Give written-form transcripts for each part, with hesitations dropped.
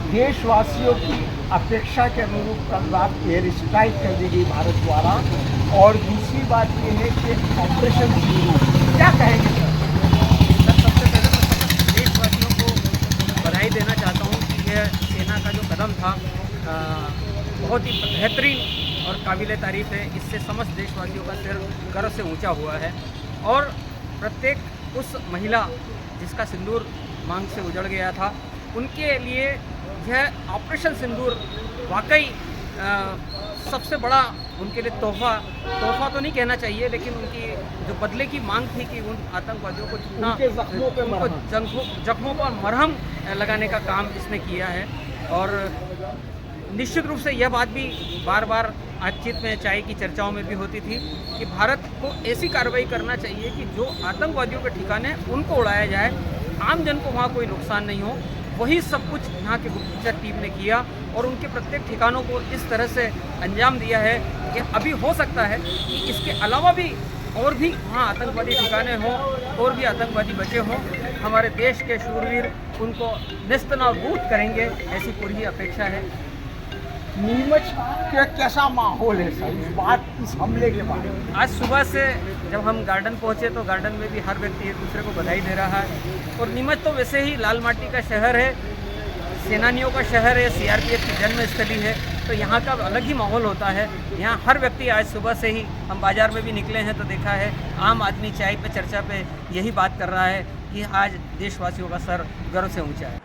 देशवासियों की अपेक्षा के अनुरूप कल रात एयर स्ट्राइक कर दी गई भारत द्वारा। और दूसरी बात यह है कि ऑपरेशन सिंदूर, क्या कहेंगे सर? सबसे पहले तो समस्त देशवासियों को बधाई देना चाहता हूँ कि यह सेना का जो कदम था बहुत ही बेहतरीन और काबिल तारीफ़ है। इससे समस्त देशवासियों का सिर गर्व से ऊंचा हुआ है और प्रत्येक उस महिला जिसका सिंदूर मांग से उजड़ गया था उनके लिए यह ऑपरेशन सिंदूर वाकई सबसे बड़ा उनके लिए तोहफा तो नहीं कहना चाहिए, लेकिन उनकी जो बदले की मांग थी कि उन आतंकवादियों को जितना जख्मों पर मरहम लगाने का काम इसने किया है। और निश्चित रूप से यह बात भी बार बार बातचीत में, चाय की चर्चाओं में भी होती थी कि भारत को ऐसी कार्रवाई करना चाहिए कि जो आतंकवादियों के ठिकाने उनको उड़ाया जाए, आम जन को वहाँ कोई नुकसान नहीं हो। वही सब कुछ यहाँ के गुप्तचर टीम ने किया और उनके प्रत्येक ठिकानों को इस तरह से अंजाम दिया है कि अभी हो सकता है कि इसके अलावा भी और भी वहाँ आतंकवादी ठिकाने हों और भी आतंकवादी बचे हों। हमारे देश के शूरवीर उनको नेस्तनाबूद करेंगे, ऐसी पूरी अपेक्षा है। नीमच का कैसा माहौल है सर इस हमले के बाद? आज सुबह से जब हम गार्डन पहुंचे तो गार्डन में भी हर व्यक्ति एक दूसरे को बधाई दे रहा है। और नीमच तो वैसे ही लाल माटी का शहर है, सेनानियों का शहर है, सीआरपीएफ की जन्मस्थली है, तो यहाँ का अलग ही माहौल होता है। यहाँ हर व्यक्ति, आज सुबह से ही हम बाज़ार में भी निकले हैं तो देखा है आम आदमी चाय पे चर्चा पे यही बात कर रहा है कि आज देशवासियों का सर गर्व से ऊँचा है।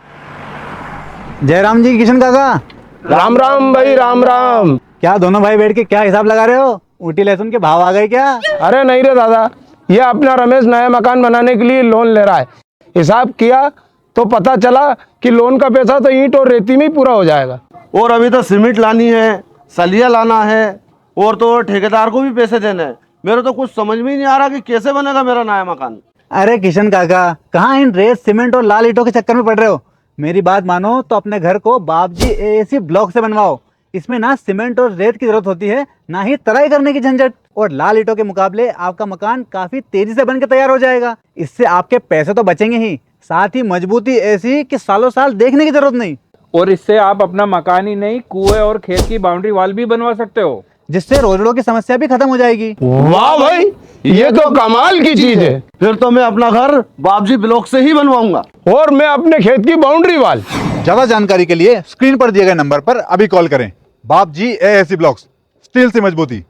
जयराम जी, किशन काका, राम राम भाई, राम राम। क्या दोनों भाई बैठ के क्या हिसाब लगा रहे हो? ऊटी लहसुन के भाव आ गए क्या? अरे नहीं रे दादा, ये अपना रमेश नया मकान बनाने के लिए लोन ले रहा है। हिसाब किया तो पता चला कि लोन का पैसा तो ईंट और रेती में ही पूरा हो जाएगा। और अभी तो सीमेंट लानी है, सलिया लाना है और तो ठेकेदार को भी पैसे देने हैं। मेरे तो कुछ समझ में ही नहीं आ रहा कि कैसे बनेगा मेरा नया मकान। अरे किशन काका, कहाँ इन रेत, सीमेंट और लाल ईंटों के चक्कर में पड़ रहे हो? मेरी बात मानो तो अपने घर को बाबजी एएसी ब्लॉक से बनवाओ। इसमें ना सीमेंट और रेत की जरूरत होती है, ना ही तराई करने की झंझट। और लाल ईंटों के मुकाबले आपका मकान काफी तेजी से बनकर तैयार हो जाएगा। इससे आपके पैसे तो बचेंगे ही, साथ ही मजबूती ऐसी कि सालों साल देखने की जरूरत नहीं। और इससे आप अपना मकान ही नहीं, कुएं और खेत की बाउंड्री वॉल भी बनवा सकते हो, जिससे रोजड़ों की समस्या भी खत्म हो जाएगी। वाह भाई, ये तो कमाल की चीज है। फिर तो मैं अपना घर बाबजी ब्लॉक से ही बनवाऊंगा। और मैं अपने खेत की बाउंड्री वाल। ज्यादा जानकारी के लिए स्क्रीन पर दिए गए नंबर पर अभी कॉल करें। बाबजी एएसी ब्लॉक्स, स्टील से मजबूती।